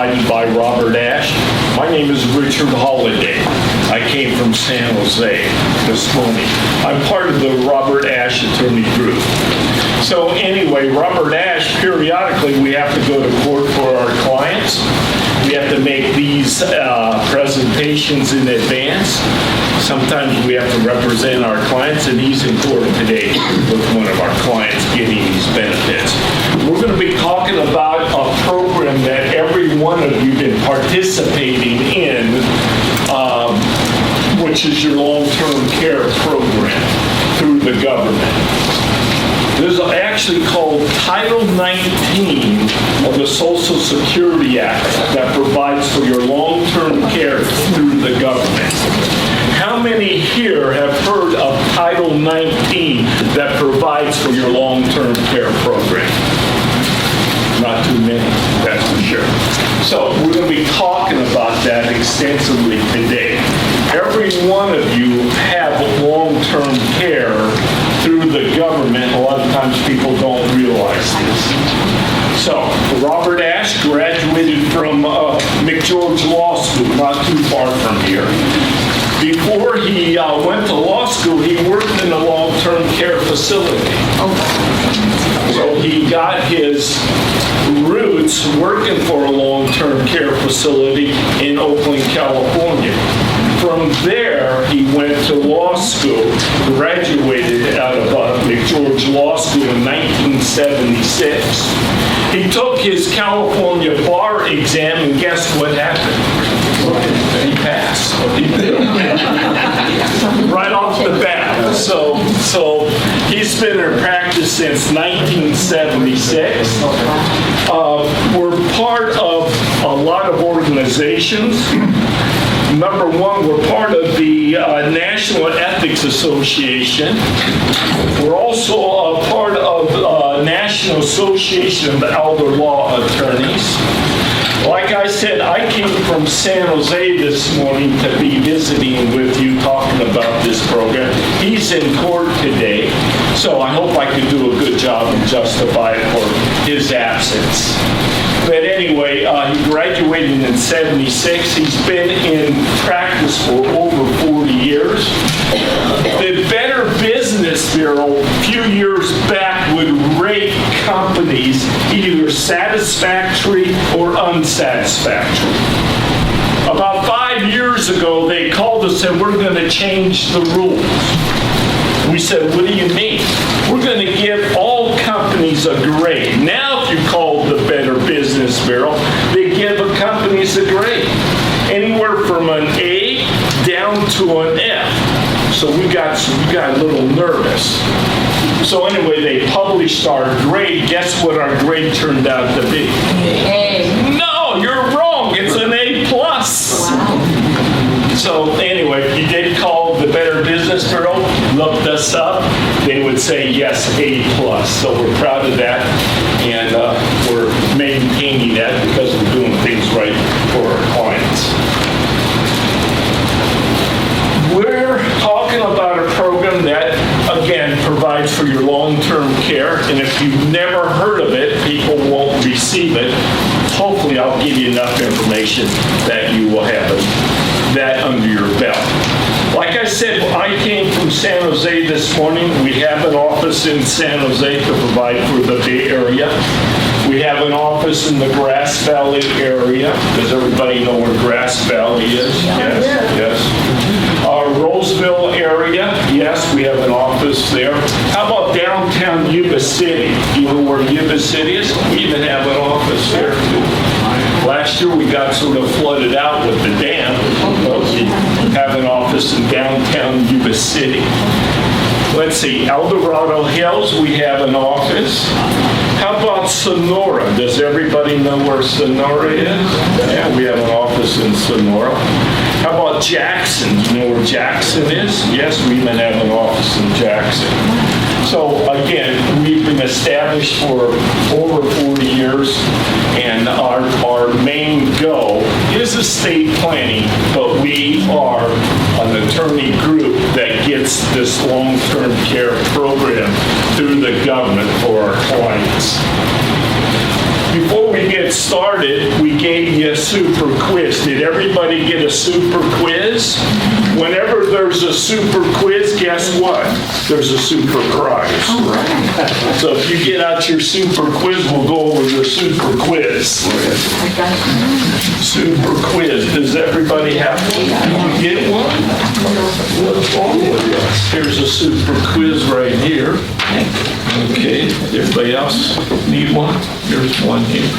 provided by Robert Ash. My name is Richard Holody. I came from San Jose this morning. I'm part of the Robert Ash Attorney Group. So anyway, Robert Ash, periodically we have to go to court for our clients. We have to make these presentations in advance. Sometimes we have to represent our clients, and he's in court today with one of our clients getting these benefits. We're going to be talking about a program that every one of you have been participating in, which is your long-term care program through the government. This is actually called Title 19 of the Social Security Act that provides for your long-term care through the government. How many here have heard of Title 19 that provides for your long-term care program? Not too many, that's for sure. So we're going to be talking about that extensively today. Every one of you have long-term care through the government. A lot of times people don't realize this. So, Robert Ash graduated from McGeorge Law School, not too far from here. Before he went to law school, he worked in a long-term care facility. So he got his roots working for a long-term care facility in Oakland, California. From there, he went to law school, graduated out of McGeorge Law School in 1976. He took his California bar exam, and guess what happened? He passed. Right off the bat. So he's been in practice since 1976. We're part of a lot of organizations. Number one, we're part of the National Ethics Association. We're also a part of the National Association of Elder Law Attorneys. Like I said, I came from San Jose this morning to be visiting with you, talking about this program. He's in court today, so I hope I can do a good job and justify it for his absence. But anyway, he graduated in 76. He's been in practice for over 40 years. The Better Business Bureau, a few years back, would rate companies either satisfactory or unsatisfactory. About 5 years ago, they called us and said, we're going to change the rules. We said, what do you mean? We're going to give all companies a grade. Now, if you call the Better Business Bureau, they give the companies a grade. Anywhere from an A down to an F. So we got a little nervous. So anyway, they published our grade. Guess what our grade turned out to be? A. No, you're wrong. It's an A+. Wow. So anyway, if you did call the Better Business Bureau, looked us up, they would say yes, A+. So we're proud of that, and we're maintaining that because we're doing things right for our clients. We're talking about a program that, again, provides for your long-term care, and if you've never heard of it, people won't receive it. Hopefully, I'll give you enough information that you will have that under your belt. Like I said, I came from San Jose this morning. We have an office in San Jose to provide for the Bay Area. We have an office in the Grass Valley area. Does everybody know where Grass Valley is? Yes. Roseville area, yes, we have an office there. How about downtown Yuba City? You know where Yuba City is? We even have an office there too. Last year we got sort of flooded out with the dam, but we have an office in downtown Yuba City. Let's see, El Dorado Hills, we have an office. How about Sonora? Does everybody know where Sonora is? Yeah, we have an office in Sonora. How about Jackson? Do you know where Jackson is? Yes, we even have an office in Jackson. So again, we've been established for over 40 years, and our main goal is estate planning, but we are an attorney group that gets this long-term care program through the government for our clients. Before we get get started, we gave you a super quiz. Did everybody get a super quiz? Whenever there's a super quiz, guess what? There's a super prize. So if you get out your super quiz, we'll go over the super quiz. Super quiz. Does everybody have one? Did you get one? Here's a super quiz right here. Okay, everybody else need one? There's one here.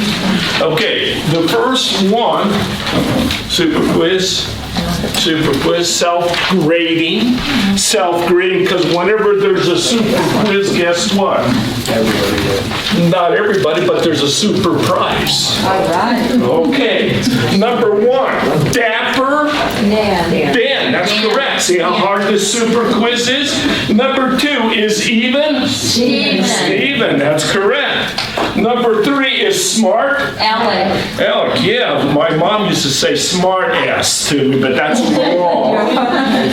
Okay, the first one, super quiz, self-grading, because whenever there's a super quiz, guess what? Not everybody, but there's a super prize. All right. Okay, number one, dapper. Dan, that's correct. See how hard this super quiz is? Number two is even. Steven, that's correct. Number three is smart. Alec, yeah. My mom used to say smart ass to me, but that's wrong.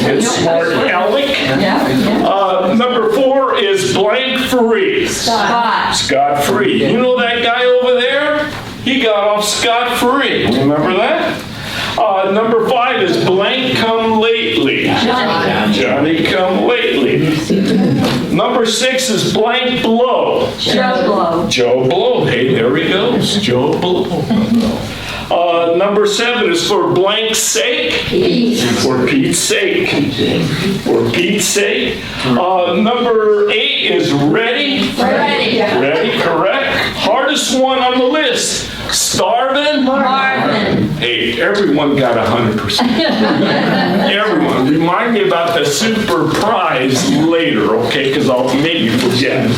It's smart Alec. Number four is blank free. Scot free. You know that guy over there? He got off scot free. Remember that? Number five is blank come lately. Johnny come lately. Number six is blank blow. Joe Blow. Hey, there he goes. Joe Blow. Number seven is for blank sake. For Pete's sake. For Pete's sake. Number eight is ready. Ready, correct. Hardest one on the list. Starving? Marvin. Hey, everyone got 100%. Everyone. Remind me about the super prize later, okay? Because I'll maybe forget.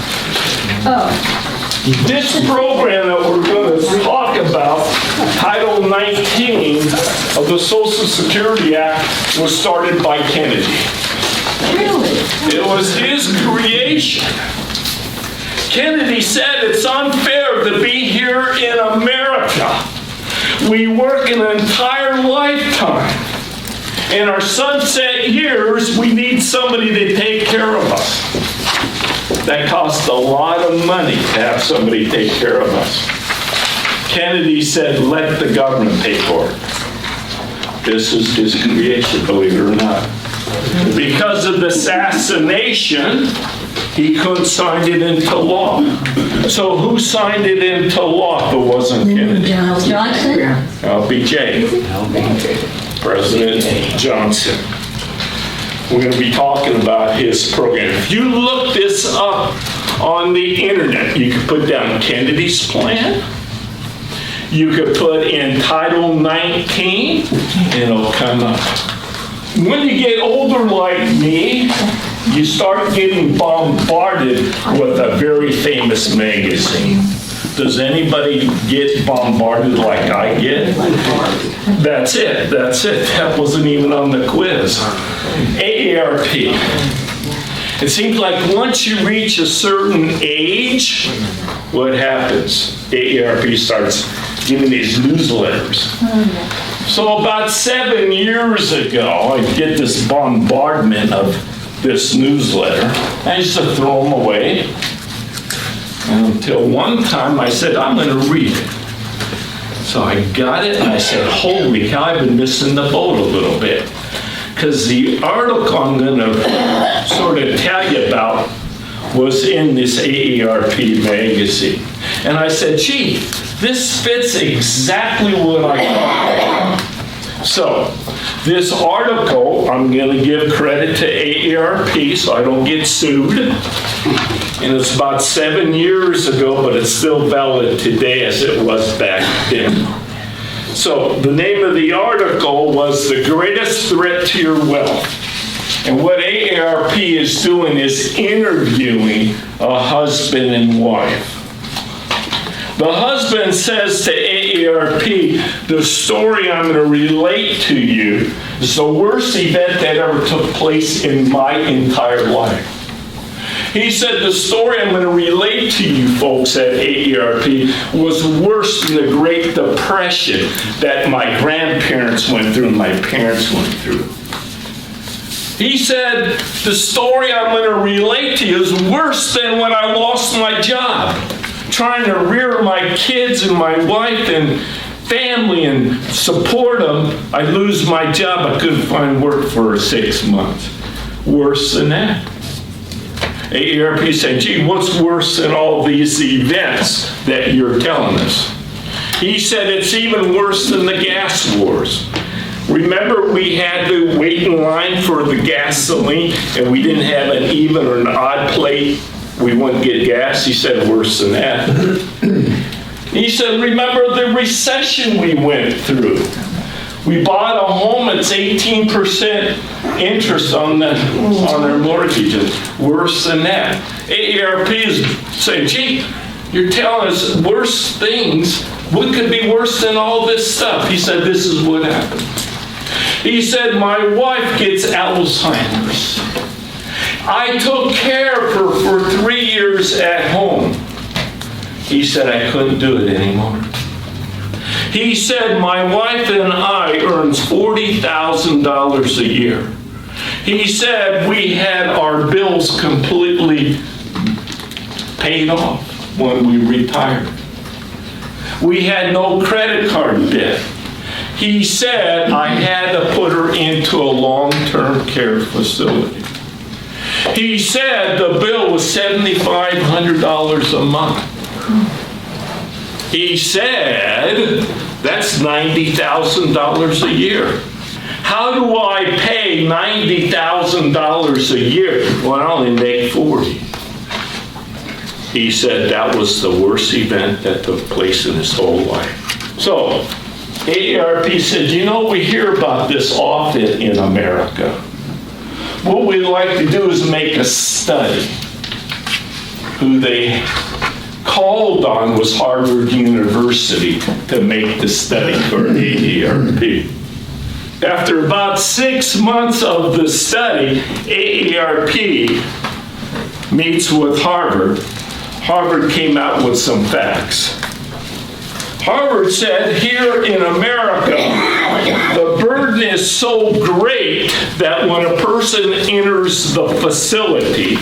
This program that we're going to talk about, Title 19 of the Social Security Act, was started by Kennedy. Really? It was his creation. Kennedy said it's unfair to be here in America. We work an entire lifetime. In our sunset years, we need somebody to take care of us. That costs a lot of money to have somebody take care of us. Kennedy said, let the government pay for it. This is his creation, believe it or not. Because of the assassination, he couldn't sign it into law. So who signed it into law if it wasn't Kennedy? Johnson? LBJ. President Johnson. We're going to be talking about his program. If you look this up on the internet, you can put down Kennedy's plan. You could put in Title 19, and it'll come up. When you get older like me, you start getting bombarded with a very famous magazine. Does anybody get bombarded like I get? That's it. That wasn't even on the quiz. AARP. It seems like once you reach a certain age, what happens? AARP starts giving these newsletters. So about 7 years ago, I get this bombardment of this newsletter. I used to throw them away. Until one time I said, I'm going to read it. So I got it and I said, holy cow, I've been missing the boat a little bit. Because the article I'm going to sort of tell you about was in this AARP magazine. And I said, gee, this fits exactly what I thought. So, this article, I'm going to give credit to AARP so I don't get sued. And it's about 7 years ago, but it's still valid today as it was back then. So, the name of the article was The Greatest Threat to Your Wealth. And what AARP is doing is interviewing a husband and wife. The husband says to AARP, the story I'm going to relate to you is the worst event that ever took place in my entire life. He said, the story I'm going to relate to you folks at AARP was worse than the Great Depression that my grandparents went through and my parents went through. He said, the story I'm going to relate to you is worse than when I lost my job. trying to rear my kids and my wife and family and support them. I lose my job. I couldn't find work for 6 months. Worse than that. AARP said, gee, what's worse than all these events that you're telling us? He said, it's even worse than the gas wars. Remember, we had to wait in line for the gasoline and we didn't have an even or an odd plate. We wouldn't get gas. He said, worse than that. He said, remember the recession we went through. We bought a home, it's 18% interest on our mortgages. Worse than that. AARP is saying, gee, you're telling us worse things. What could be worse than all this stuff? He said, this is what happened. He said, my wife gets Alzheimer's. I took care of her for 3 years at home. He said, I couldn't do it anymore. He said, my wife and I earns $40,000 a year. He said, we had our bills completely paid off when we retired. We had no credit card debt. He said, I had to put her into a long-term care facility. He said the bill was $7,500 a month. He said, that's $90,000 a year. How do I pay $90,000 a year when I only make 40? He said that was the worst event that took place in his whole life. So, AARP said, you know, we hear about this often in America. What we'd like to do is make a study. Who they called on was Harvard University to make the study for AARP. After about 6 months of the study, AARP meets with Harvard. Harvard came out with some facts. Harvard said here in America, the burden is so great that when a person enters the facility,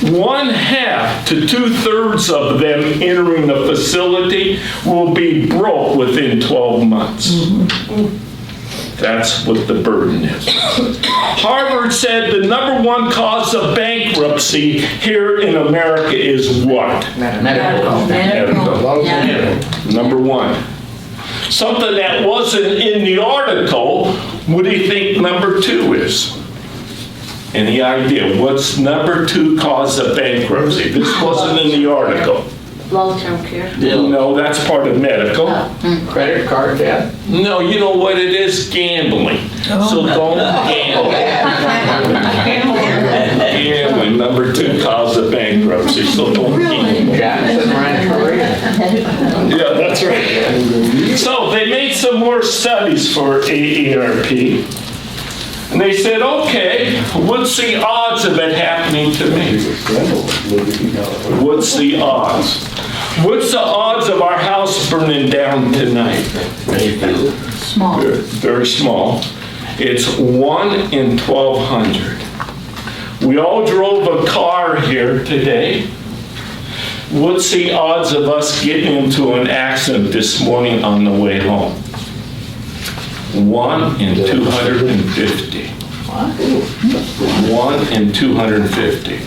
1/2 to 2/3 of them entering the facility will be broke within 12 months. That's what the burden is. Harvard said the #1 cause of bankruptcy here in America is what? Medical. Yeah. #1. Something that wasn't in the article, what do you think #2 is? Any idea? What's #2 cause of bankruptcy? This wasn't in the article. Long-term care. No, that's part of medical. Credit card debt? No, you know what it is? Gambling. So don't gamble. Gambling, #2 cause of bankruptcy, so don't gamble. Jackson Rancheria? Yeah, that's right. So they made some more studies for AARP. And they said, okay, what's the odds of it happening to me? What's the odds? What's the odds of our house burning down tonight? Small. Very small. It's 1 in 1,200. We all drove a car here today. What's the odds of us getting into an accident this morning on the way home? 1 in 250. 1 in 250.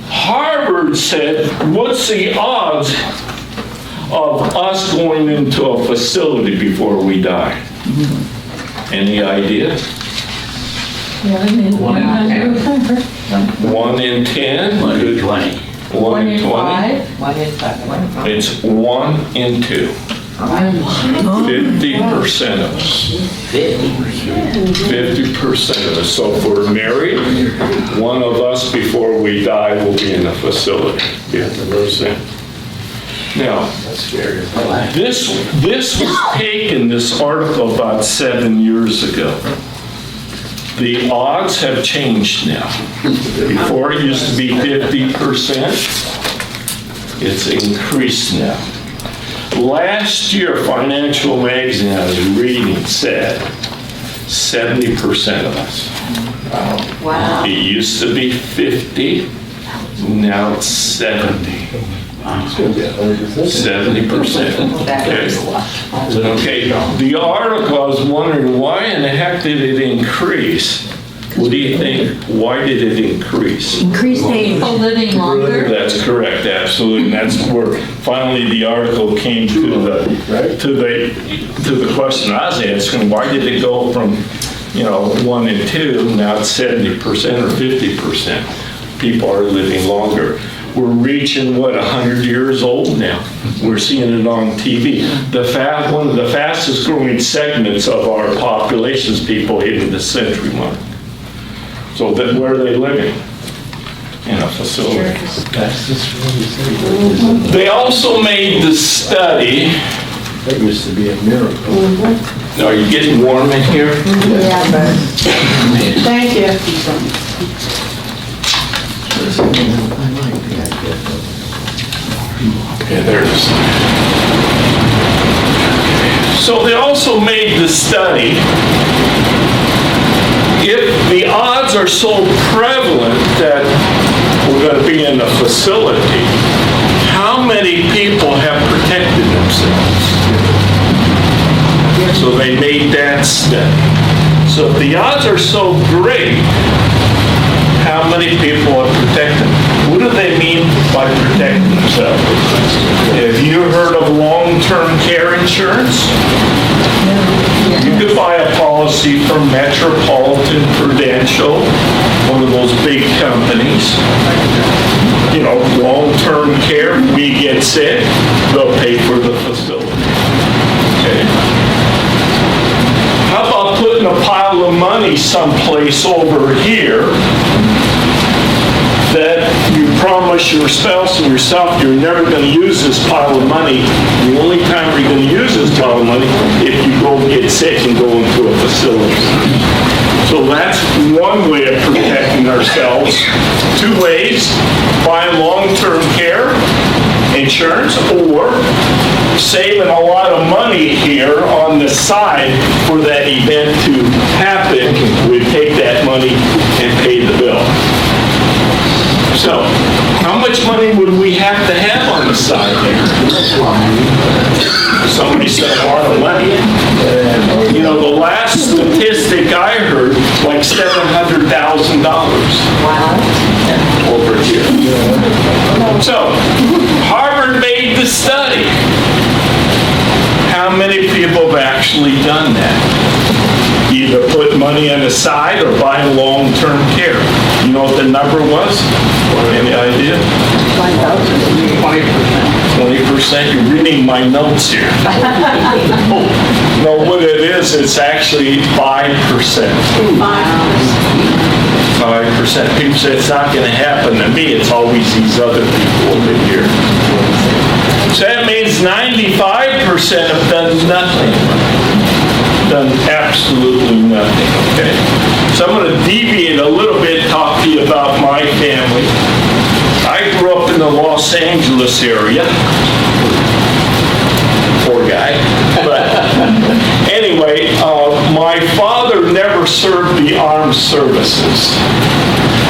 Harvard said, what's the odds of us going into a facility before we die? Any idea? 1 in 10? 1 in 20. 1 in 20? 1 in 5. It's 1 in 2. 50% of us. 50% of us. So if we're married, one of us before we die will be in a facility. 50%. Now, this was taken, this article, about 7 years ago. The odds have changed now. Before it used to be 50%. It's increased now. Last year, Financial Magazine I was reading said 70% of us. Wow. It used to be 50, now it's 70. 70%. Okay, the article, I was wondering, why in the heck did it increase? What do you think? Why did it increase? Increased age. People living longer. That's correct, absolutely, and that's where finally the article came to the question I was asking, why did it go from, 1 and 2, now it's 70% or 50%? People are living longer. We're reaching, 100 years old now. We're seeing it on TV. One of the fastest growing segments of our population is people hitting the century mark. So then where are they living? In a facility. They also made the study. That used to be a miracle. Are you getting warm in here? Yeah, but. Thank you. Yeah, there it is. So they also made the study. If the odds are so prevalent that we're going to be in a facility, how many people have protected themselves? So they made that study. So if the odds are so great, how many people are protected? What do they mean by protecting themselves? Have you heard of long-term care insurance? You could buy a policy from Metropolitan Prudential, one of those big companies. Long-term care, we get sick, they'll pay for the facility. Okay. How about putting a pile of money someplace over here that you promise your spouse and yourself you're never going to use this pile of money. The only time you're going to use this pile of money if you go get sick and go into a facility. So that's one way of protecting ourselves. 2 ways: buying long-term care insurance or saving a lot of money here on the side for that event to happen. We take that money and pay the bill. So, how much money would we have to have on the side there? Somebody said a lot of money. The last statistic I heard, like $700,000 over here. So, Harvard made the study. How many people have actually done that? Either put money on the side or buy long-term care. You know what the number was? Any idea? 20%. 20%? You're reading my notes here. No, what it is, it's actually 5%. 5%. People say it's not going to happen to me. It's always these other people over here. So that means 95% have done nothing. Done absolutely nothing, okay? So I'm going to deviate a little bit, talk to you about my family. I grew up in the Los Angeles area. Poor guy. But anyway, my father never served the armed services.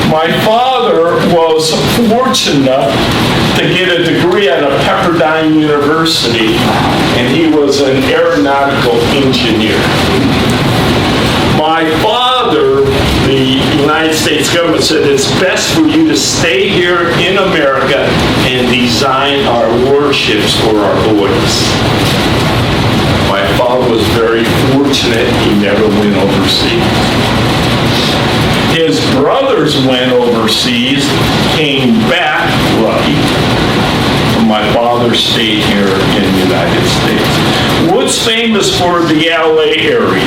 My father was fortunate enough to get a degree at a Pepperdine University, and he was an aeronautical engineer. My father, the United States government said it's best for you to stay here in America and design our warships for our boys. My father was very fortunate. He never went overseas. His brothers went overseas, came back lucky. My father stayed here in the United States. What's famous for the LA area?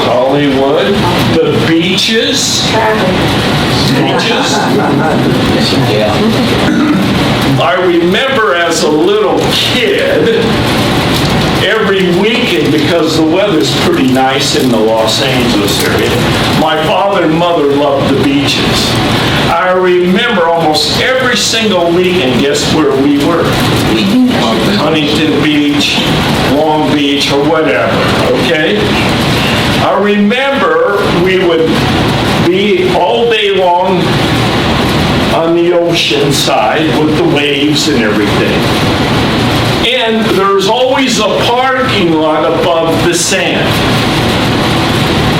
Hollywood, the beaches. Beaches. I remember as a little kid, every weekend, because the weather's pretty nice in the Los Angeles area, my father and mother loved the beaches. I remember almost every single weekend, guess where we were? Huntington Beach, Long Beach, or whatever, okay? I remember we would be all day long on the ocean. ocean side with the waves and everything. And there's always a parking lot above the sand.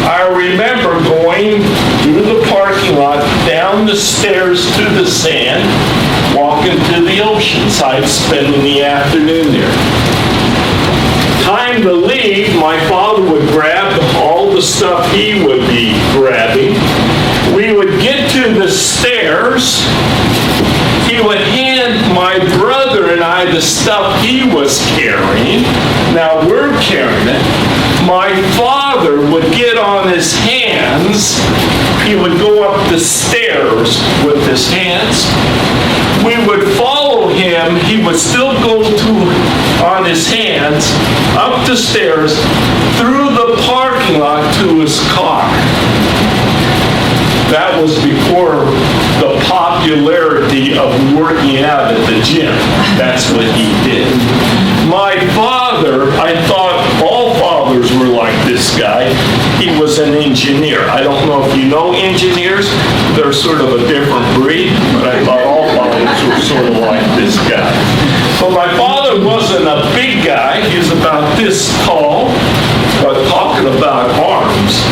I remember going through the parking lot, down the stairs to the sand, walking to the ocean side, spending the afternoon there. Time to leave, my father would grab all the stuff he would be grabbing. We would get to the stairs. He would hand my brother and I the stuff he was carrying. Now we're carrying it. My father would get on his hands. He would go up the stairs with his hands. We would follow him. He would still go on his hands, up the stairs, through the parking lot to his car. That was before the popularity of working out at the gym. That's what he did. My father, I thought all fathers were like this guy. He was an engineer. I don't know if you know engineers. They're sort of a different breed, but I thought all fathers were sort of like this guy. But my father wasn't a big guy. He was about this tall, but talking about arms,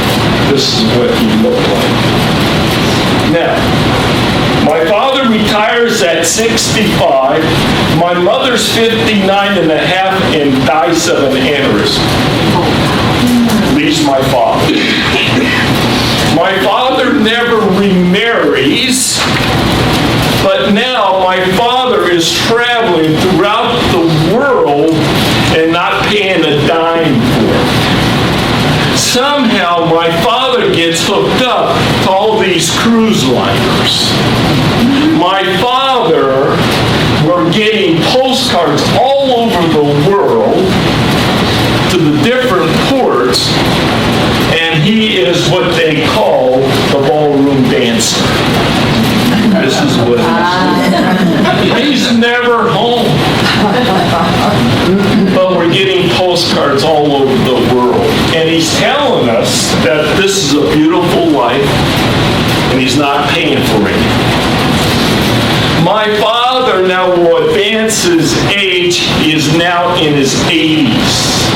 this is what he looked like. Now, my father retires at 65. My mother's 59 and a half and dies of an aneurysm. Leaves my father. My father never remarries, but now my father is traveling throughout the world and not paying a dime for it. Somehow my father gets hooked up to all these cruise liners. My father, we're getting postcards all over the world to the different ports, and he is what they call the ballroom dancer. This is what he's never home. But we're getting postcards all over the world. And he's telling us that this is a beautiful life and he's not paying for it. My father now will advance his age. He is now in his 80s.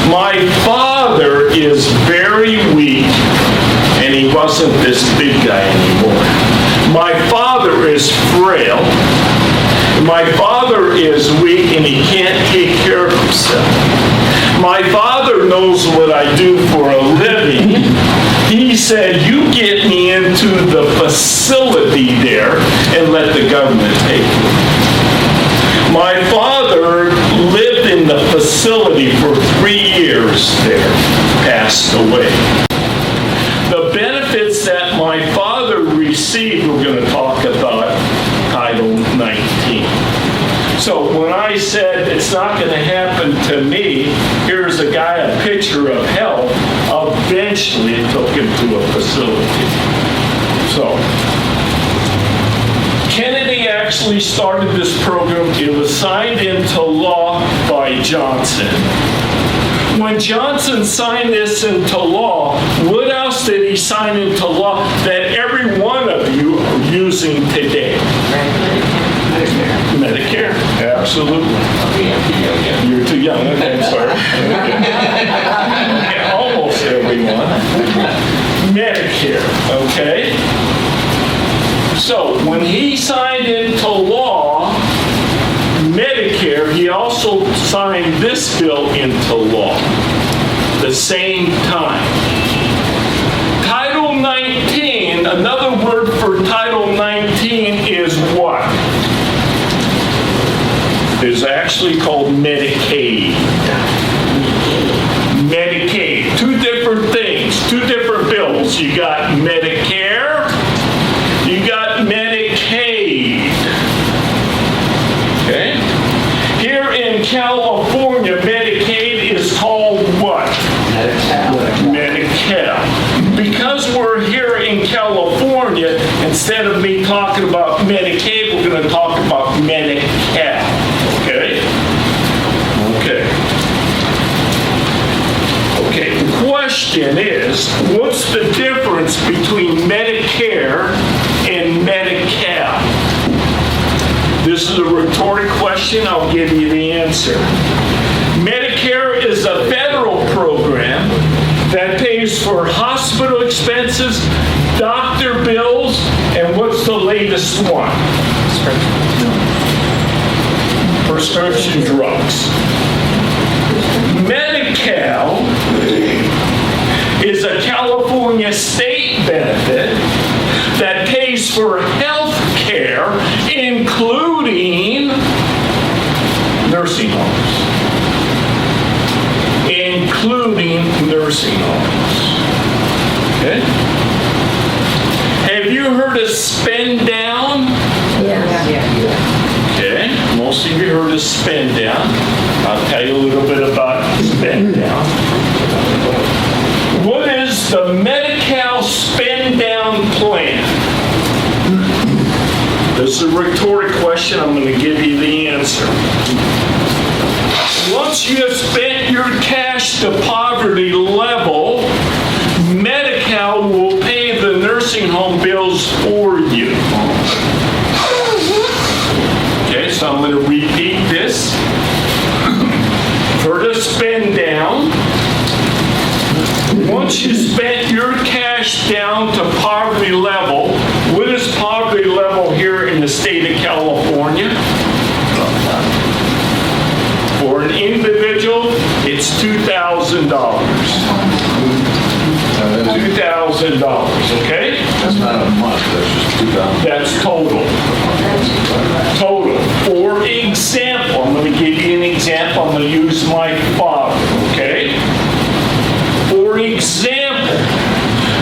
My father is very weak, and he wasn't this big guy anymore. My father is frail. My father is weak and he can't take care of himself. My father knows what I do for a living. He said, you get me into the facility there and let the government pay for it. My father lived in the facility for 3 years there, passed away. The benefits that my father received, we're going to talk about Title 19. So when I said it's not going to happen to me, here's a guy, a picture of health, eventually it took him to a facility. So Kennedy actually started this program. It was signed into law by Johnson. When Johnson signed this into law, what else did he sign into law that every one of you are using today? Medicare, absolutely. You're too young, okay, I'm sorry. Yeah, almost everyone. Medicare, okay? So when he signed into law Medicare, he also signed this bill into law the same time. Title 19, another word for Title 19 is what? Is actually called Medicaid. Medicaid, two different things, two different bills. You got Medicare, you got Medicaid. Okay? Here in California, Medicaid is called what? Medi-Cal. Because we're here in California, instead of me talking about Medicaid, we're going to talk about Medi-Cal. Okay? Okay. Okay, the question is, what's the difference between Medicare and Medi-Cal? question, I'll give you the answer. Medicare is a federal program that pays for hospital expenses, doctor bills, and what's the latest one? Prescription drugs. Medi-CAL is a California state benefit that pays for health care, including nursing homes. Including nursing homes. Okay? Have you heard of spend down? Okay, most of you heard of spend down. I'll tell you a little bit about spend down. What is the Medi-CAL spend down plan? This is a rhetoric question. I'm going to give you the answer. Once you have spent your cash to poverty level, Medi-CAL will pay the nursing home bills for you. Okay, so I'm going to repeat this. For the spend down, once you spent your cash down to poverty level, what is poverty level here in the state of California? For an individual, it's $2,000. $2,000, okay? That's not a month, that's just 2,000. That's total. Total. For example, I'm going to give you an example. I'm going to use my father, okay? For example,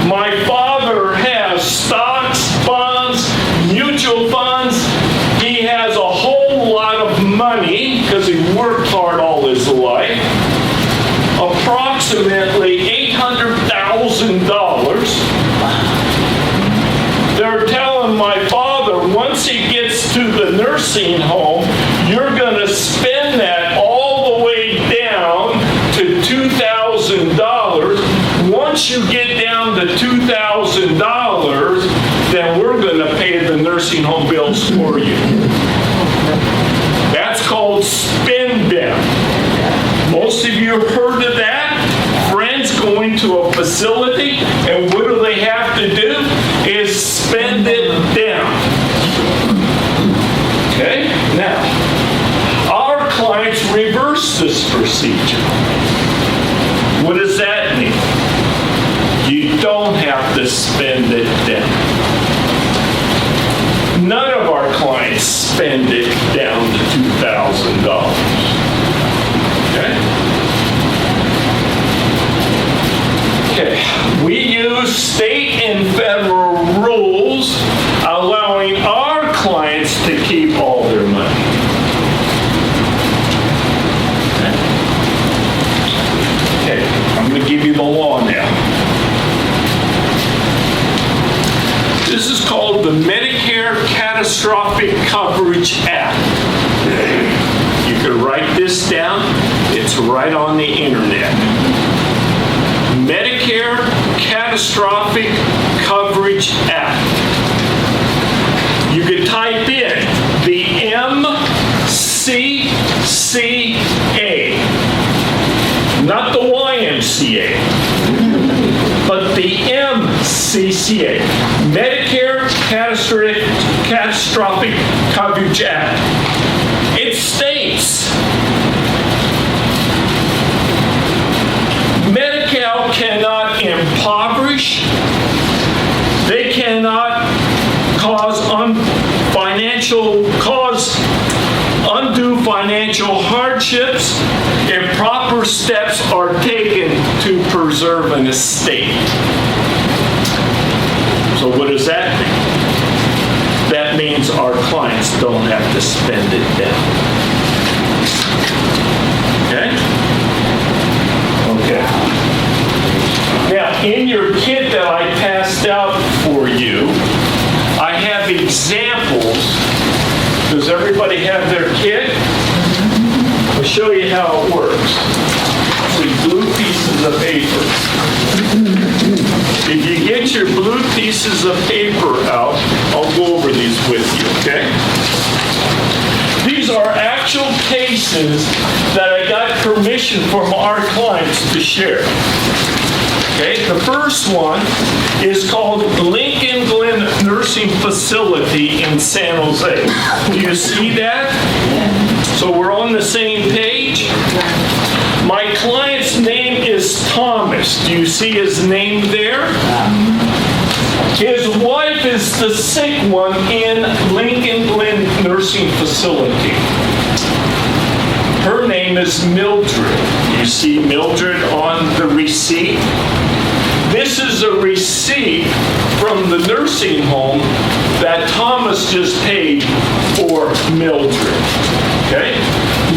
my father has stocks, bonds, mutual funds. He has a whole lot of money because he worked hard all his life. Approximately $800,000. They're telling my father, once he gets to the nursing home, you're going to spend that all the way down to $2,000. Once you get down to $2,000, then we're going to pay the nursing home bills for you. That's called spend down. Most of you have heard of that. Friends going to a facility, and what do they have to do? Is spend it down. Okay? Now, our clients reverse this procedure. What does that mean? You don't have to spend it down. None of our clients spend it down to $2,000. Okay? Okay. We use state and federal rules allowing our clients to keep all their money. Okay. I'm going to give you the law now. This is called the Medicare Catastrophic Coverage Act. You can write this down. It's right on the internet. Medicare Catastrophic Coverage Act. You can type in the MCCA, not the YMCA, but the MCCA, Medicare Catastrophic Coverage Act. It states Medi-CAL cannot impoverish, they cannot cause undue financial hardships if proper steps are taken to preserve an estate. So what does that mean? That means our clients don't have to spend it down. Okay? Okay. Now, in your kit that I passed out for you, I have examples. Does everybody have their kit? I'll show you how it works. These blue pieces of paper. If you get your blue pieces of paper out, I'll go over these with you, okay? These are actually actual cases that I got permission from our clients to share. Okay, the first one is called Lincoln Glen Nursing Facility in San Jose. Do you see that? So we're on the same page. My client's name is Thomas. Do you see his name there? His wife is the sick one in Lincoln Glen Nursing Facility. Her name is Mildred. You see Mildred on the receipt? This is a receipt from the nursing home that Thomas just paid for Mildred. Okay?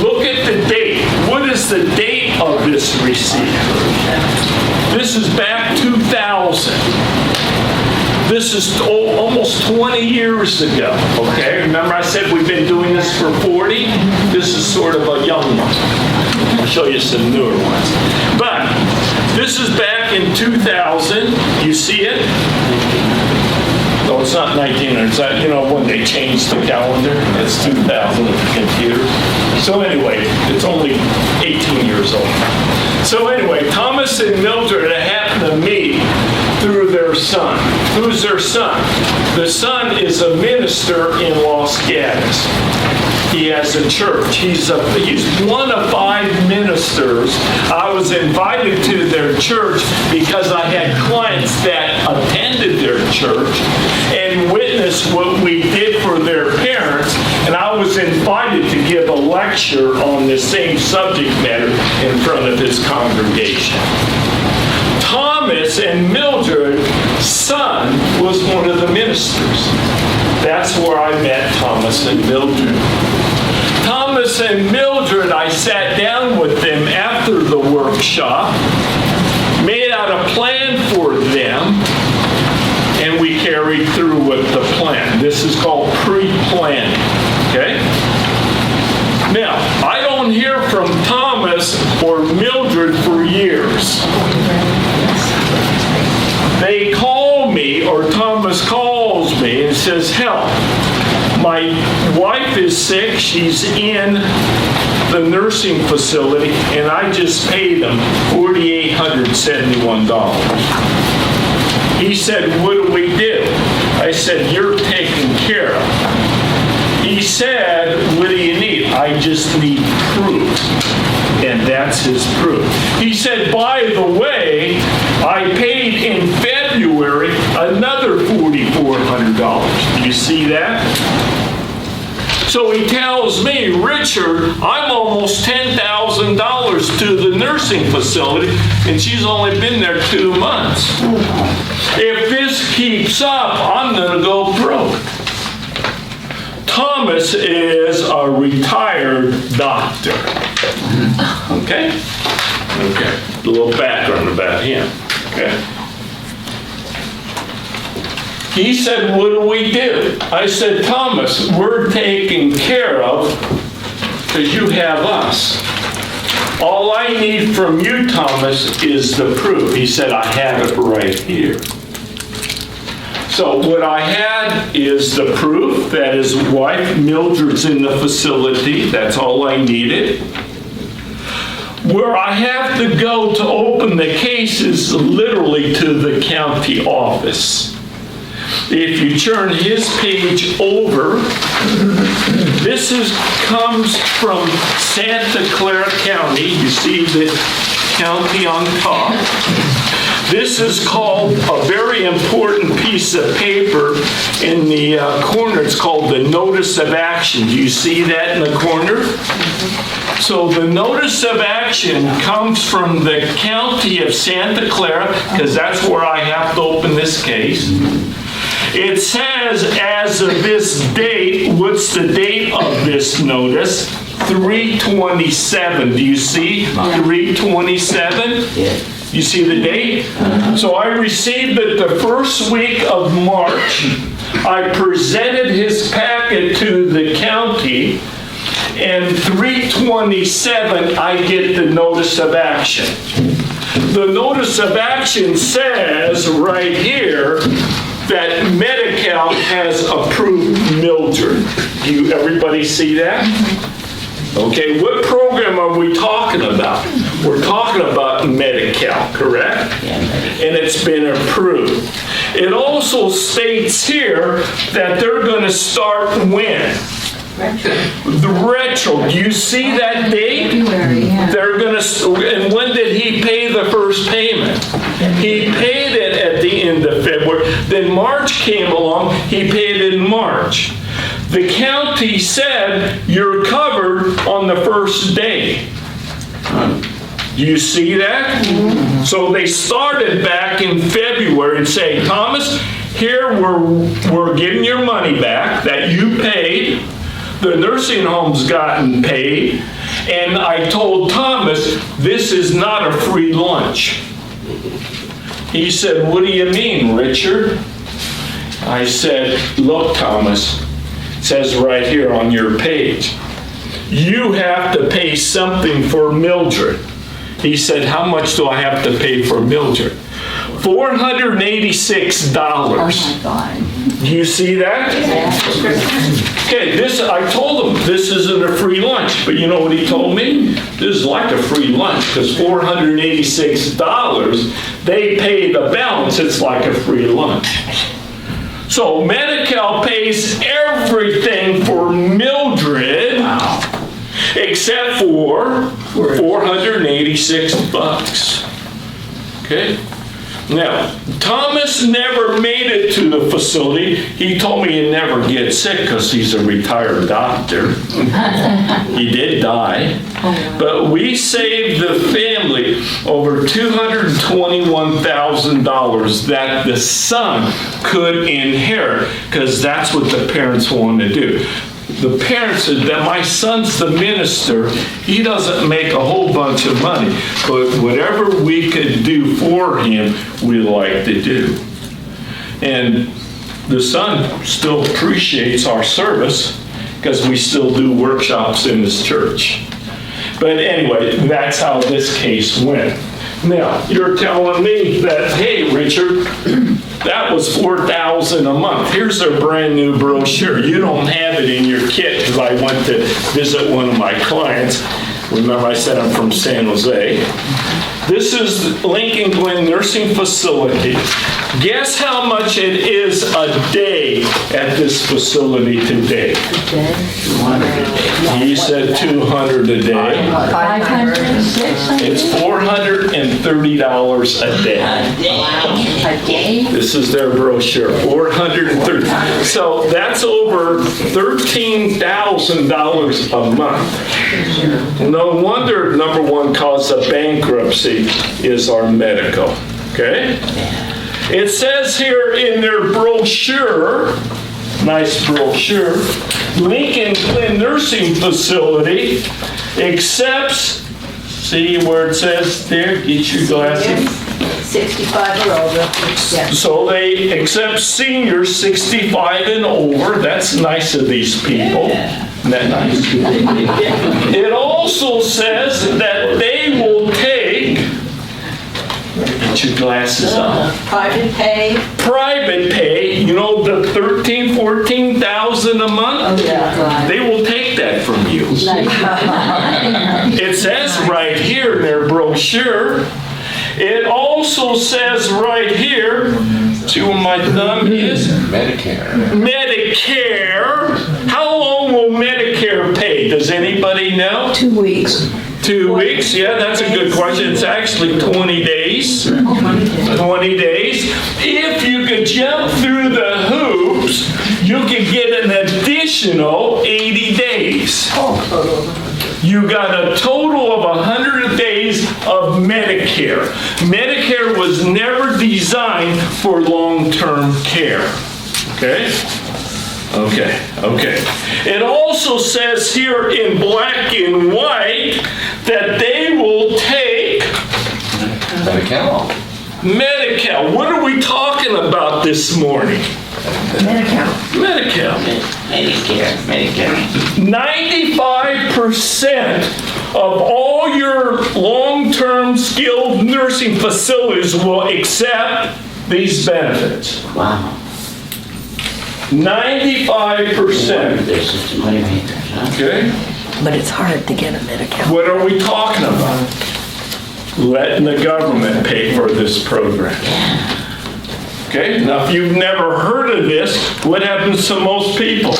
Look at the date. What is the date of this receipt? This is back 2000. This is almost 20 years ago, okay? Remember I said we've been doing this for 40? This is sort of a young one. I'll show you some newer ones. But this is back in 2000. You see it? No, it's not 1900. It's not, when they changed the calendar, it's 2000 with the computer. So anyway, it's only 18 years old. So anyway, Thomas and Mildred happened to meet through their son. Who's their son? The son is a minister in Los Gatos. He has a church. He's one of 5 ministers. I was invited to their church because I had clients that attended their church and witnessed what we did for their parents, and I was invited to give a lecture on the same subject matter in front of his congregation. Thomas and Mildred's son was one of the ministers. That's where I met Thomas and Mildred. Thomas and Mildred, I sat down with them after the workshop, made out a plan for them, and we carried through with the plan. This is called pre-planning, okay? Now, I don't hear from Thomas or Mildred for years. They call me, or Thomas calls me and says, help. My wife is sick. She's in the nursing facility, and I just paid them $4,871. He said, what do we do? I said, you're taken care of. He said, what do you need? I just need proof. And that's his proof. He said, by the way, I paid in February another $4,400. Do you see that? So he tells me, Richard, I'm almost $10,000 to the nursing facility, and she's only been there 2 months. If this keeps up, I'm going to go broke. Thomas is a retired doctor. Okay? Okay. A little background about him. Okay. He said, what do we do? I said, Thomas, we're taken care of because you have us. All I need from you, Thomas, is the proof. He said, I have it right here. So what I had is the proof that his wife Mildred's in the facility. That's all I needed. Where I have to go to open the case is literally to the county office. If you turn his page over, this comes from Santa Clara County. You see the county on top. This is called a very important piece of paper in the corner. It's called the Notice of Action. Do you see that in the corner? So the Notice of Action comes from the county of Santa Clara, because that's where I have to open this case. It says, as of this date, what's the date of this notice? 3/27. Do you see 3/27? Yeah. You see the date? So I received it the first week of March. I presented his packet to the county, and 3/27, I get the notice of action. The notice of action says right here that Medi-CAL has approved Mildred. Do everybody see that? Okay, what program are we talking about? We're talking about Medi-CAL, correct? And it's been approved. It also states here that they're going to start when? The retro. Do you see that date? February, yeah. They're going to, and when did he pay the first payment? He paid it at the end of February. Then March came along, he paid it in March. The county said you're covered on the first day. Do you see that? So they started back in February and say, Thomas, here we're getting your money back that you paid. The nursing home's gotten paid. And I told Thomas, this is not a free lunch. He said, what do you mean, Richard? I said, look, Thomas, it says right here on your page, you have to pay something for Mildred. He said, how much do I have to pay for Mildred? $486. Oh my God. Do you see that? Okay, I told him this isn't a free lunch, but you know what he told me? This is like a free lunch because $486, they pay the balance, it's like a free lunch. So Medi-CAL pays everything for Mildred except for $486. Okay? Now, Thomas never made it to the facility. He told me he'd never get sick because he's a retired doctor. He did die. But we saved the family over $221,000 that the son could inherit because that's what the parents want to do. The parents said that my son's the minister, he doesn't make a whole bunch of money, but whatever we could do for him, we like to do. And the son still appreciates our service because we still do workshops in his church. But anyway, that's how this case went. Now, you're telling me that, hey, Richard, that was $4,000 a month. Here's a brand new brochure. You don't have it in your kit because I went to visit one of my clients. Remember I said I'm from San Jose. This is Lincoln Glen Nursing Facility. Guess how much it is a day at this facility today? He said 200 a day. 500, 600? It's $430 a day. A day? This is their brochure, $430. So that's over $13,000 a month. No wonder number one cause of bankruptcy is our medical, okay? It says here in their brochure, nice brochure, Lincoln Glen Nursing Facility accepts, see where it says there, get your glasses. 65 or over. Yeah. So they accept seniors 65 and over. That's nice of these people. Isn't that nice? It also says that they will take, get your glasses on. Private pay. Private pay, you know, the $13,000, $14,000 a month, they will take that from you. It says right here in their brochure. It also says right here, see where my thumb is? Medicare. Medicare. How long will Medicare pay? Does anybody know? 2 weeks. 2 weeks? Yeah, that's a good question. It's actually 20 days. 20 days. If you could jump through the hoops, you could get an additional 80 days. You got a total of 100 days of Medicare. Medicare was never designed for long-term care. Okay? Okay. It also says here in black and white that they will take Medi-CAL. Medi-CAL. What are we talking about this morning? Medi-CAL. Medi-CAL. Medicare. 95% of all your long-term skilled nursing facilities will accept these benefits. Wow. 95%. This is the money makers, huh? Okay? But it's hard to get a Medi-CAL. What are we talking about? Letting the government pay for this program. Okay, now if you've never heard of this, what happens to most people?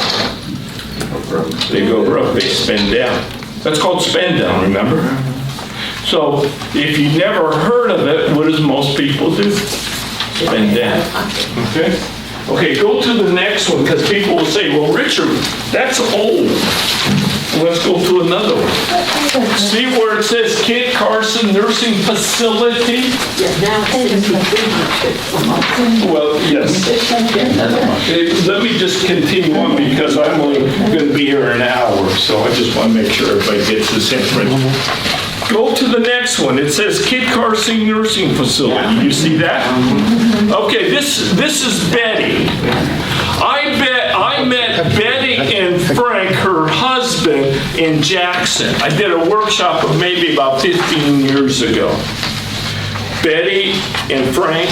They go broke, they spend down. That's called spend down, remember? So if you never heard of it, what does most people do? Spend down, okay? Okay, go to the next one, because people will say, well, Richard, that's old. Let's go to another one. See where it says Kit Carson Nursing Facility? Now it's Well, yes. Let me just continue on because I'm only going to be here an hour, so I just want to make sure everybody gets this information. Go to the next one. It says Kit Carson Nursing Facility. You see that? Okay, this is Betty. I met Betty and Frank, her husband, in Jackson. I did a workshop of maybe about 15 years ago. Betty and Frank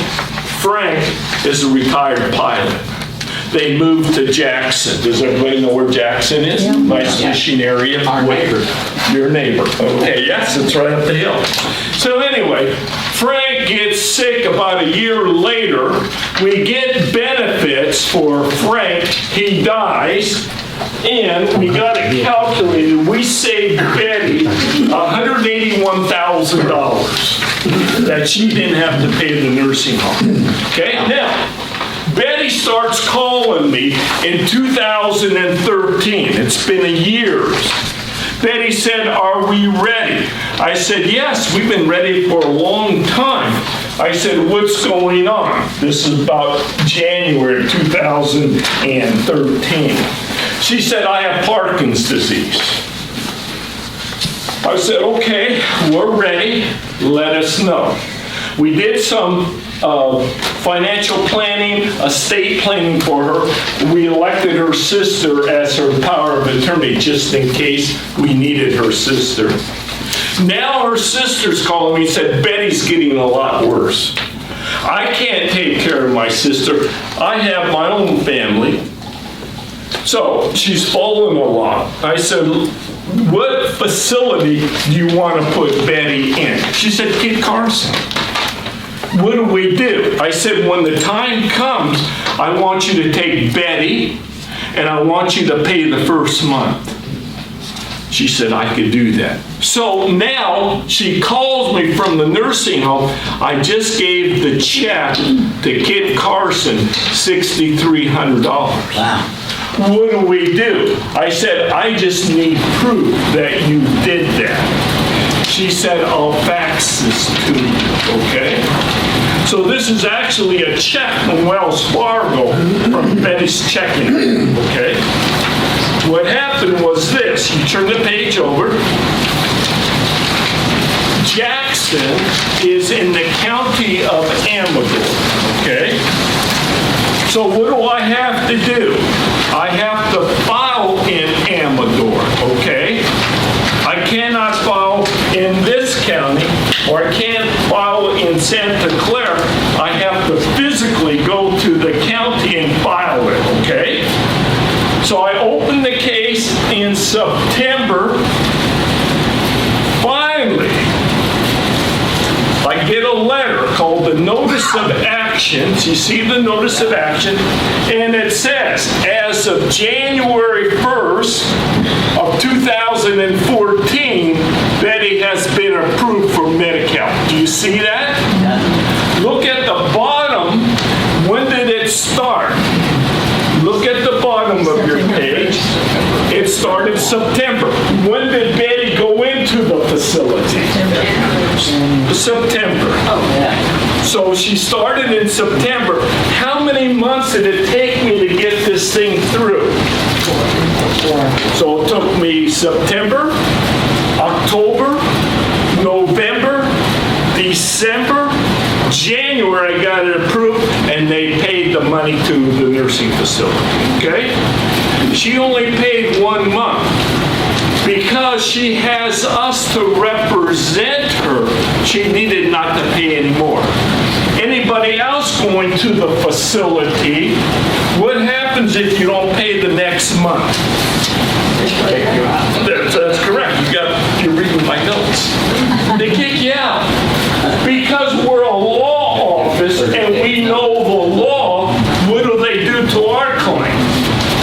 is a retired pilot. They moved to Jackson. Does everybody know where Jackson is? Nice fishing area. Our neighbor. Your neighbor. Okay, yes, it's right up the hill. So anyway, Frank gets sick about a year later. We get benefits for Frank. He dies. And we got it calculated. We saved Betty $181,000 that she didn't have to pay the nursing home. Okay, now, Betty starts calling me in 2013. It's been a year. Betty said, are we ready? I said, yes, we've been ready for a long time. I said, what's going on? This is about January 2013. She said, I have Parkinson's disease. I said, okay, we're ready. Let us know. We did some financial planning, estate planning for her. We elected her sister as her power of attorney just in case we needed her sister. Now her sister's calling me and said, Betty's getting a lot worse. I can't take care of my sister. I have my own family. So she's fallen a lot. I said, what facility do you want to put Betty in? She said, Kit Carson. What do we do? I said, when the time comes, I want you to take Betty and I want you to pay the first month. She said, I could do that. So now she calls me from the nursing home. I just gave the check to Kit Carson, $6,300. Wow. What do we do? I said, I just need proof that you did that. She said, I'll fax this to you, okay? So this is actually a check from Wells Fargo from Betty's checking, okay? What happened was this. You turn the page over. Jackson is in the county of Amador, okay? So what do I have to do? I have to file in Amador, okay? I cannot file in this county, or I can't file in Santa Clara. I have to physically go to the county and file it, okay? So I opened the case in September. Finally, I get a letter called the Notice of Action. You see the Notice of Action, and it says, as of January 1st of 2014, Betty has been approved for Medi-CAL. Do you see that? Look at the bottom. When did it start? Look at the bottom of your page. It started September. When did Betty go into the facility? September. So she started in September. How many months did it take me to get this thing through? So it took me September, October, November, December, January I got it approved, and they paid the money to the nursing facility, okay? She only paid 1 month because she has us to represent her. She needed not to pay any more. Anybody else going going to the facility, what happens if you don't pay the next month? That's correct. You're reading my notes. They kick you out. Because we're a law office and we know the law, what do they do to our client?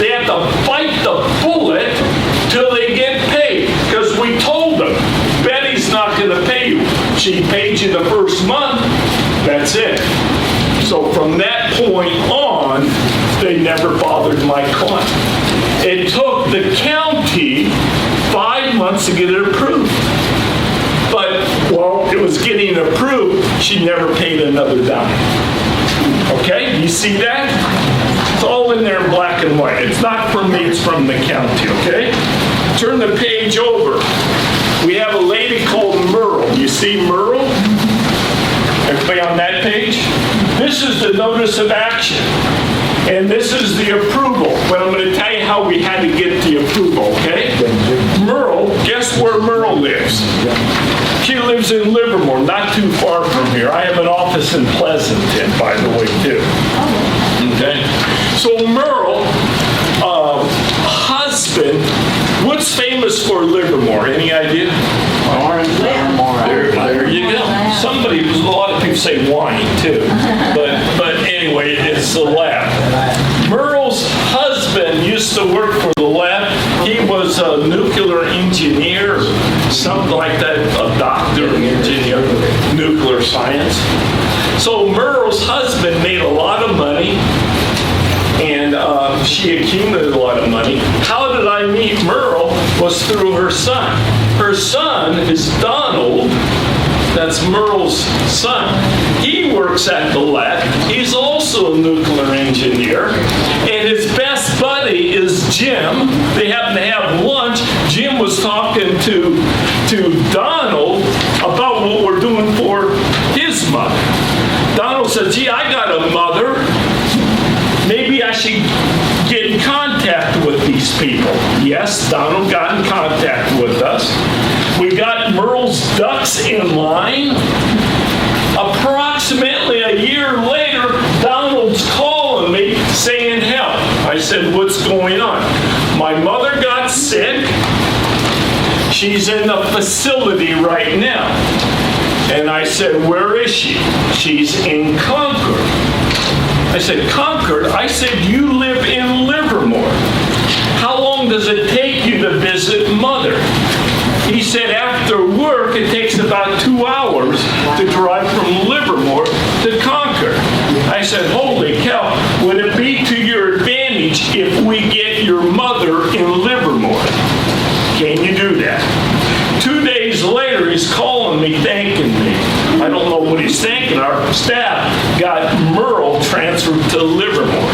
They have to fight the bullet till they get paid. Because we told them, Betty's not going to pay you. She paid you the first month, that's it. So from that point on, they never bothered my client. It took the county 5 months to get it approved. But while it was getting approved, she never paid another dime. Okay, you see that? It's all in there in black and white. It's not from me, it's from the county, okay? Turn the page over. We have a lady called Merle. You see Merle? Everybody on that page? This is the notice of action. And this is the approval. But I'm going to tell you how we had to get the approval, okay? Merle, guess where Merle lives? She lives in Livermore, not too far from here. I have an office in Pleasanton, by the way, too. Okay? So Merle, husband, what's famous for Livermore? Any idea? There you go. A lot of people say wine too. But anyway, it's the lab. Merle's husband used to work for the lab. He was a nuclear engineer, something like that, a doctor, engineer, nuclear science. So Merle's husband made a lot of money, and she accumulated a lot of money. How did I meet Merle? Was through her son. Her son is Donald. That's Merle's son. He works at the lab. He's also a nuclear engineer. And his best buddy is Jim. They happen to have lunch. Jim was talking to Donald about what we're doing for his mother. Donald said, gee, I got a mother. Maybe I should get in contact with these people. Yes, Donald got in contact with us. We got Merle's ducks in line. Approximately a year later, Donald's calling me saying help. I said, what's going on? My mother got sick. She's in the facility right now. And I said, where is she? She's in Concord. I said, Concord? I said, you live in Livermore. How long does it take you to visit mother? He said, after work, it takes about 2 hours to drive from Livermore to Concord. I said, holy cow, would it be to your advantage if we get your mother in Livermore? Can you do that? 2 days later, he's calling me, thanking me. I don't know what he's thanking. Our staff got Merle transferred to Livermore.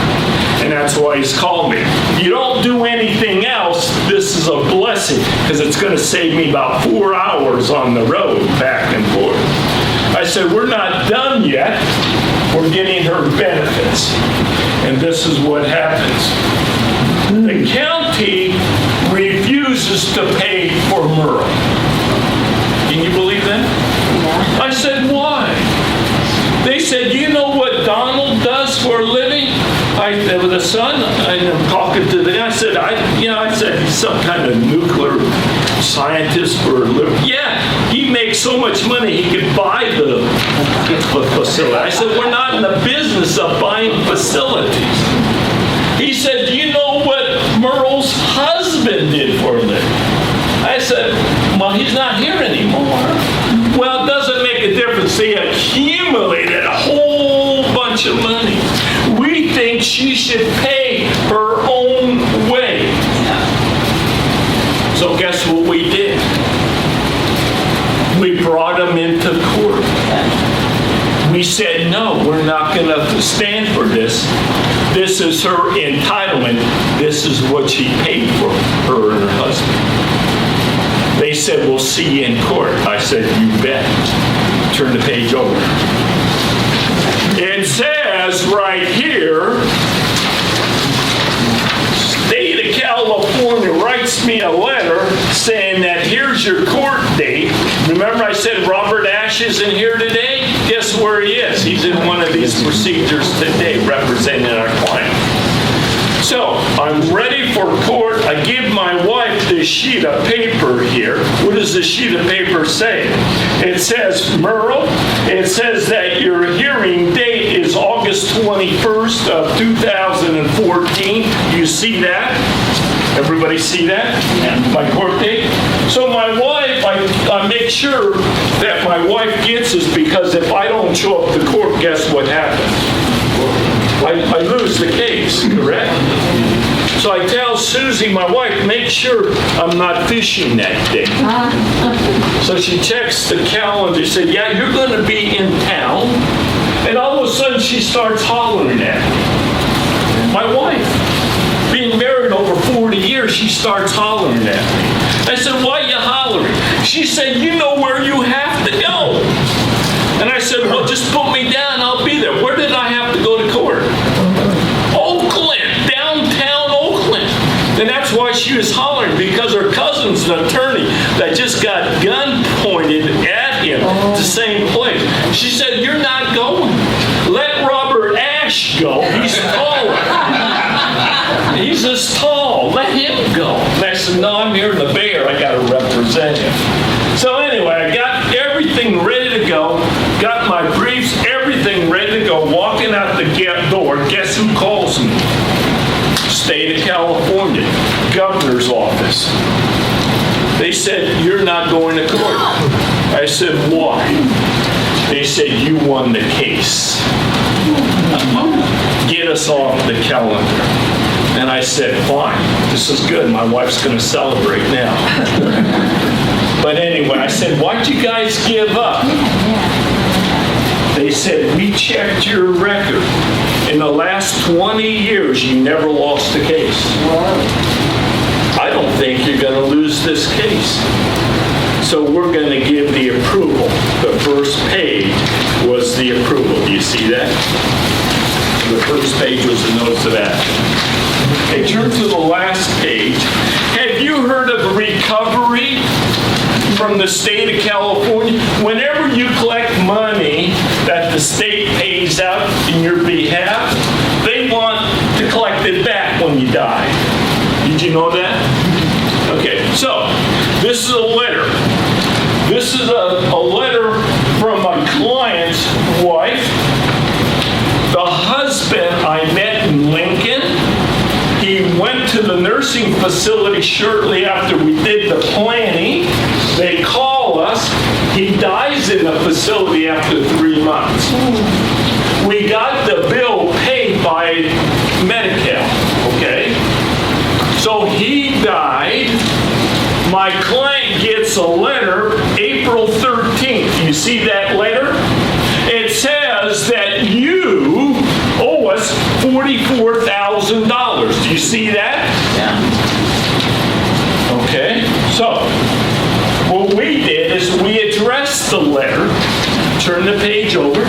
And that's why he's called me. You don't do anything else, this is a blessing, because it's going to save me about 4 hours on the road back and forth. I said, we're not done yet. We're getting her benefits. And this is what happens. The county refuses to pay for Merle. Can you believe that? I said, why? They said, you know what Donald does for a living? With the son, I'm talking to the guy. I said, he's some kind of nuclear scientist for a living. Yeah, he makes so much money he could buy the facility. I said, we're not in the business of buying facilities. He said, do you know what Merle's husband did for a living? I said, well, he's not here anymore. Well, it doesn't make a difference. They accumulated a whole bunch of money. We think she should pay her own way. So guess what we did? We brought him into court. We said, no, we're not going to stand for this. This is her entitlement. This is what she paid for, her and her husband. They said, we'll see you in court. I said, you bet. Turn the page over. It says right here, State of California writes me a letter saying that here's your court date. Remember I said Robert Ash isn't here today? guess where he is? He's in one of these procedures today representing our client. So I'm ready for court. I give my wife this sheet of paper here. What does the sheet of paper say? It says, Merle, it says that your hearing date is August 21st of 2014. You see that? Everybody see that? My court date? So my wife, I make sure that my wife gets this, because if I don't show up to court, guess what happens? I lose the case, correct? So I tell Susie, my wife, make sure I'm not fishing that day. So she checks the calendar, said, yeah, you're going to be in town. And all of a sudden she starts hollering at me. My wife, being married over 40 years, she starts hollering at me. I said, why are you hollering? She said, you know where you have to go. And I said, well, just put me down, I'll be there. Where did I have to go to court? Oakland, downtown Oakland. And that's why she was hollering, because her cousin's an attorney that just got gun pointed at him at the same place. She said, you're not going. Let Robert Ash go. He's taller. He's as tall. Let him go. And I said, no, I'm here in the Bay Area. I got to represent him. So anyway, I got everything ready to go. Got my briefs, everything ready to go. Walking out the door, guess who calls me? State of California, governor's office. They said, you're not going to court. I said, why? They said, you won the case. Get us off the calendar. And I said, fine, this is good. My wife's going to celebrate now. But anyway, I said, why'd you guys give up? They said, we checked your record. In the last 20 years, you never lost a case. I don't think you're going to lose this case. So we're going to give the approval. The first page was the approval. Do you see that? The first page was the notice of action. Okay, turn to the last page. Have you heard of recovery from the state of California? Whenever you collect money that the state pays out in your behalf, they want to collect it back when you die. Did you know that? Okay, so this is a letter. This is a letter from my client's wife. The husband I met in Lincoln. He went to the nursing facility shortly after we did the planning. They call us. He dies in the facility after 3 months. We got the bill paid by Medi-CAL, okay? So he died. My client gets a letter April 13th. You see that letter? It says that you owe us $44,000. Do you see that? Yeah. Okay, so what we did is we addressed the letter. Turn the page over.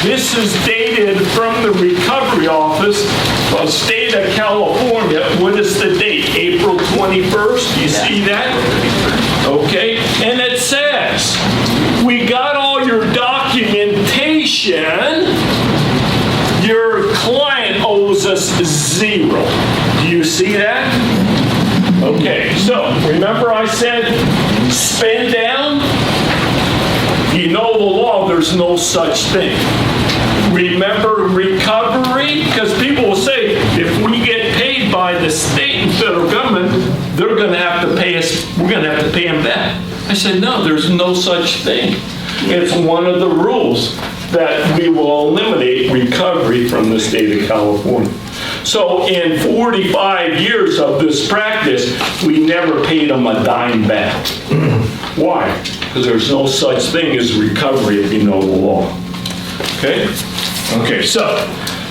This is dated from the recovery office of state of California. What is the date? April 21st? You see that? Okay, and it says, we got all your documentation. Your client owes us 0. Do you see that? Okay, so remember I said spend down? You know the law, there's no such thing. Remember recovery? Because people will say, if we get paid by the state and federal government, they're going to have to pay us, we're going to have to pay them back. I said, no, there's no such thing. It's one of the rules that we will eliminate recovery from the state of California. So in 45 years of this practice, we never paid them a dime back. Why? Because there's no such thing as recovery if you know the law. Okay? Okay, so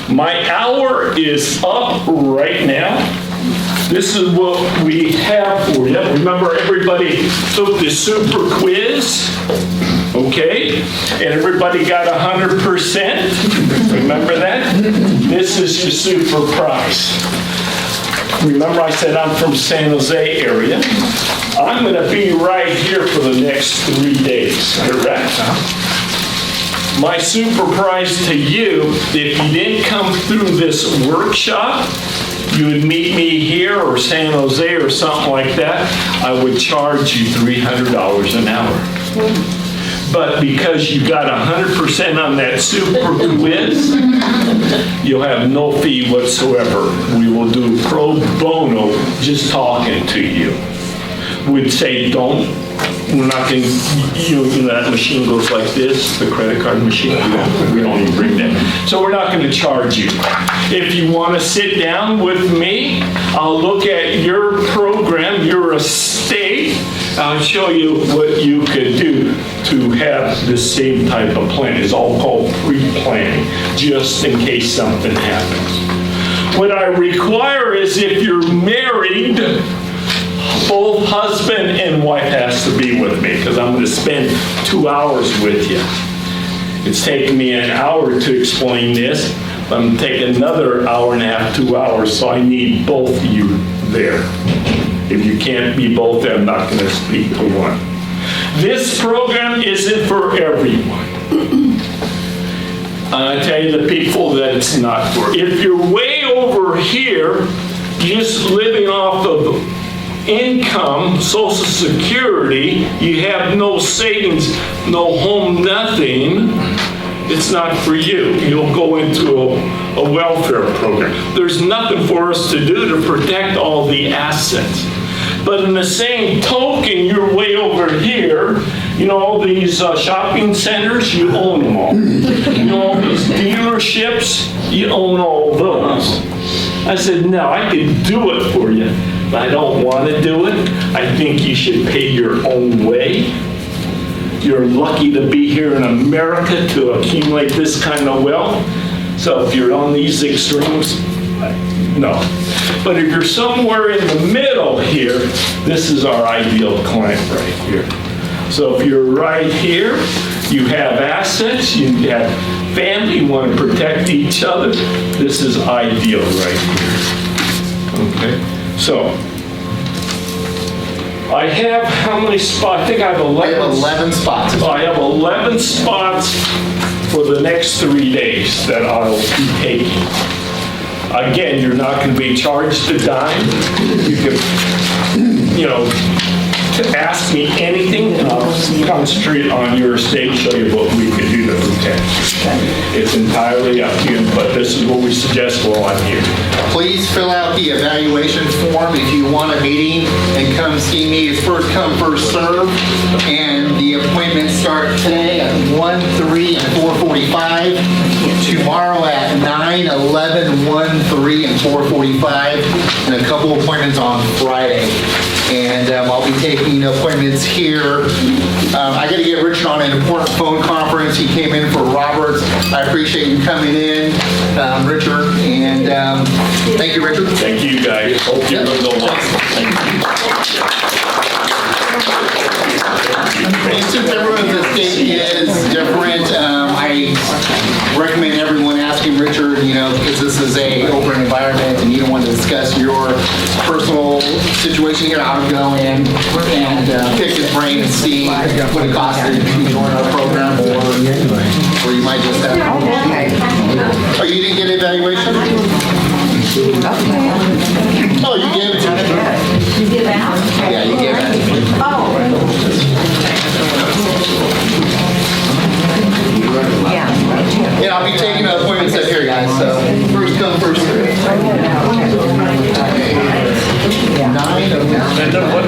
my hour is up right now. This is what we have for you. Remember, everybody took the super quiz, okay? And everybody got 100%. Remember that? This is your super prize. Remember I said I'm from San Jose area. I'm going to be right here for the next 3 days, correct? My super price to you, if you didn't come through this workshop, you would meet me here or San Jose or something like that, I would charge you $300 an hour. But because you got 100% on that super quiz, you'll have no fee whatsoever. We will do pro bono just talking to you. We'd say we're not going to, that machine goes like this, the credit card machine, we don't even bring that. So we're not going to charge you. If you want to sit down with me, I'll look at your program, your estate, I'll show you what you could do to have the same type of plan. It's all called pre-planning, just in case something happens. What I require is if you're married, both husband and wife has to be with me because I'm going to spend 2 hours with you. It's taken me an hour to explain this. I'm going to take another hour and a half, 2 hours, so I need both of you there. If you can't be both there, I'm not going to speak to one. This program isn't for everyone. I tell you the people that it's not for. If you're way over here, just living off of income, Social Security, you have no savings, no home, nothing, it's not for you. You'll go into a welfare program. There's nothing for us to do to protect all the assets. But in the same token, you're way over here, all these shopping centers, you own them all. All these dealerships, you own all those. I said, no, I can do it for you. I don't want to do it. I think you should pay your own way. You're lucky to be here in America to accumulate this kind of wealth. So if you're on these extremes, no. But if you're somewhere in the middle here, this is our ideal client right here. So if you're right here, you have assets, you have family, you want to protect each other, this is ideal right here. Okay? So, I have how many spots? I think I have 11. I have 11 spots. I have 11 spots for the next 3 days that I'll be taking. Again, you're not going to be charged a dime. You can, to ask me anything, and I'll concentrate on your estate, show you what we can do to protect you. It's entirely up to you, but this is what we suggest while I'm here. Please fill out the evaluation form if you want a meeting and come see me. It's first come, first serve. And the appointments start today at 1, 3, and 4:45. Tomorrow at 9, 11, 1, 3, and 4:45. And a couple appointments on Friday. And I'll be taking appointments here. I got to get Richard on an important phone conference. He came in for Roberts. I appreciate you coming in, Richard. And thank you, Richard. Thank you, guys. Hope you're going to go on. Thank you. And since everyone's estate is different, I recommend everyone asking Richard, because this is a open environment and you don't want to discuss your personal situation here. I would go in and pick his brain and see what it costs to join our program, or you might just have. Oh, you didn't get an evaluation? Oh, you gave it to me. You give out? Yeah, you gave it. And I'll be taking appointments up here, guys, so first come, first serve. 9, And then what